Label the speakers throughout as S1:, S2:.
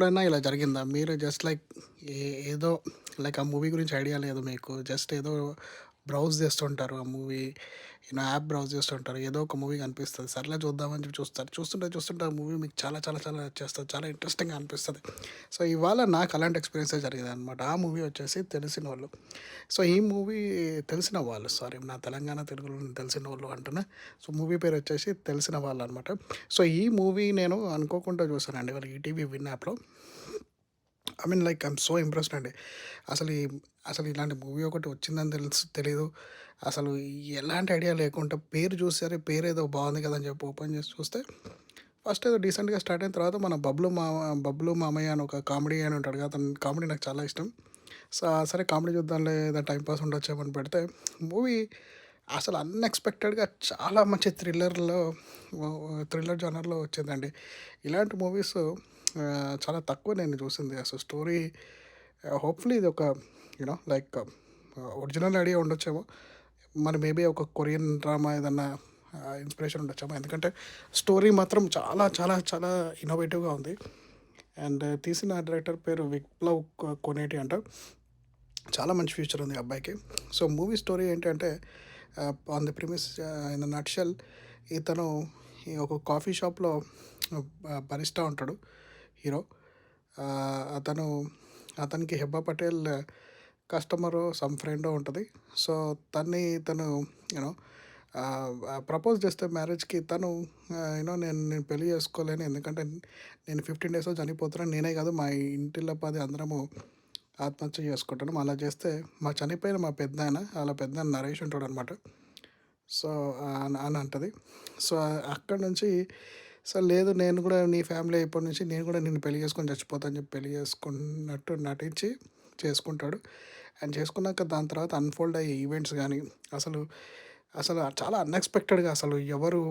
S1: ఎప్పుడైనా ఇలా జరిగిందా? మీరు జస్ట్ లైక్ ఏదో లైక్ ఆ మూవీ గురించి ఐడియా లేదు మీకు. జస్ట్ ఏదో బ్రౌజ్ చేస్తుంటారు. ఆ మూవీ యాప్ బ్రౌజ్ చేస్తుంటారు. ఏదో ఒక మూవీ కనిపిస్తది. సర్లే చూద్దామని చెప్పి చూస్తారు. చూస్తుంటే ఆ మూవీ మీకు చాలా చాలా చాలా నచ్చేస్తది. చాలా ఇంట్రెస్టింగ్‌గా అనిపిస్తది. సో, ఇవాళ నాకు అలాంటి ఎక్స్‌పీరియన్సే జరిగిందనమాట. ఆ మూవీ వచ్చేసి 'తెలిసినోళ్ళు'. సో, ఈ మూవీ 'తెలిసిన వాళ్ళు' సారీ నా తెలంగాణ తెలుగులో 'తెలిసినోళ్ళు' అంటున్నా. సో, మూవీ పేరు వచ్చేసి 'తెలిసిన వాళ్ళు' అనమాట. సో, ఈ మూవీ నేను అనుకోకుండా చూసానండి. వాళ్ళ ఈటీవీ విన్ యాప్‌లో. లైక్ ఐయామ్ సో ఇంప్రెస్డ్ అండి. అసలు ఈ అసలు ఇలాంటి మూవీ ఒకటి వచ్చిందని తెలీదు. అసలు ఎలాంటి ఐడియా లేకుండా పేరు చూసి పేరేదో బాగుంది కదా అని చెప్పి ఓపెన్ చేసి చూస్తే ఫస్ట్ ఏదో డీసెంట్‌గా స్టార్ట్ అయిన తర్వాత మన 'బబ్లు మామయ్య' అని ఒక కామెడీయన్ ఉంటాడు కదా! అతని కామెడీ నాకు చాలా ఇష్టం. సో, సరే కామెడీ చూద్దాంలే ఏదో టైమ్ పాస్ ఉండొచ్చేమో అని పెడితే మూవీ అసలు అన్‌ఎక్స్‌పెక్టెడ్‌గా చాలా మంచి థ్రిల్లర్ జోనర్‌లో వచ్చిందండి. ఇలాంటి మూవీస్ చాలా తక్కువ నేను చూసింది. అసలు స్టోరీ హోప్‌ఫుల్లీ ఇది ఒక లైక్ ఒరిజినల్ ఐడియా ఉండొచ్చేమో. మరి మేబీ ఒక కొరియన్ డ్రామా ఏదన్నా ఇన్‌స్పిరేషన్ ఉండొచ్చేమో. ఎందుకంటే స్టోరీ మాత్రం చాలా చాలా చాలా ఇన్నోవేటివ్‌గా ఉంది. అండ్ తీసిన డైరెక్టర్ పేరు విప్లవ్ కొనేటి అంట. చాలా మంచి ఫ్యూచర్ ఉంది ఆ అబ్బాయికి. సో, మూవీ స్టోరీ ఏంటంటే on the premise in a nutshell ఇతను ఒక కాఫీ షాప్‌లో బరిస్టా ఉంటాడు హీరో. అతను అతనికి 'హెబ్బా పటేల్' కస్టమరో సమ్ ఫ్రెండో ఉంటది. సో, తను యూనో ప్రపోజ్ చేస్తే మ్యారేజ్‌కి తను నేను నేను పెళ్లి చేసుకోలేను. ఎందుకంటే నేను 15 డేస్‌లో చనిపోతున్నాను. నేనే కాదు మా ఇంటిల్లపాది అందరము ఆత్మహత్య చేసుకుంటాను. అలా చేస్తే చనిపోయిన మా పెదనాన్న ఆళ్ళ పెదనాన్న నరేష్ ఉంటాడనమాట. సో, అని అంటది. సో, అక్కడి నుంచి లేదు నేను కూడా నీ ఫ్యామిలీ అయిప్పటి నుంచి నేను కూడా నిన్ను పెళ్లి చేసుకొని చచ్చిపోతా అని చెప్పి పెళ్లి చేసుకున్నట్టు నటించి చేసుకుంటాడు. అండ్ చేసుకున్నాక దాని తర్వాత అన్‌ఫోల్డ్ అయ్యే ఈవెంట్స్ గానీ, అసలు అసలు చాలా అన్‌ఎక్స్‌పెక్టెడ్‌గా అసలు ఎవరు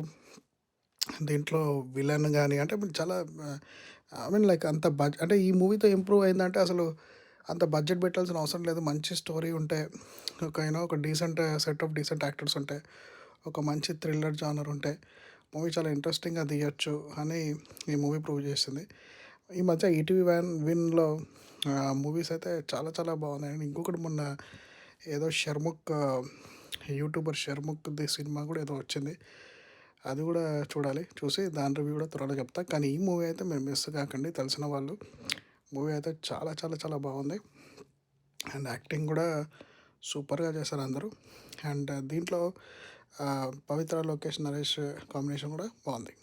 S1: దీంట్లో విలన్ గాని అంటే చాలా లైక్ అంత అంటే ఈ మూవీతో ఇంప్రూవ్ అయిందంటే అసలు అంత బడ్జెట్ పెట్టాల్సిన అవసరం లేదు. మంచి స్టోరీ ఉంటే ఒక decent set of decent actors ఉంటే, ఒక మంచి థ్రిల్లర్ జానర్ ఉంటే మూవీ చాలా ఇంట్రెస్టింగ్‌గా తీయొచ్చు అని ఈ మూవీ ప్రూవ్ చేసింది. ఈ మధ్య ఈటీవీ విన్‌లో మూవీస్ అయితే చాలా చాలా బాగున్నాయండి. ఇంకొకటి మొన్న ఏదో యూట్యూబర్ 'షర్ముఖ్‌ది' సినిమా కూడా ఏదో వచ్చింది. అది కూడా చూడాలి. చూసి దాని రివ్యూ కూడా త్వరలో చెప్తా. కానీ ఈ మూవీ అయితే మీరు మిస్ కాకండి. తెలిసిన వాళ్ళు మూవీ అయితే చాలా చాలా చాలా బాగుంది. అండ్ యాక్టింగ్ కూడా సూపర్‌గా చేశారు అందరూ. అండ్ దీంట్లో 'పవిత్ర లోకేష్ నరేష్' కాంబినేషన్ కూడా బాగుంది.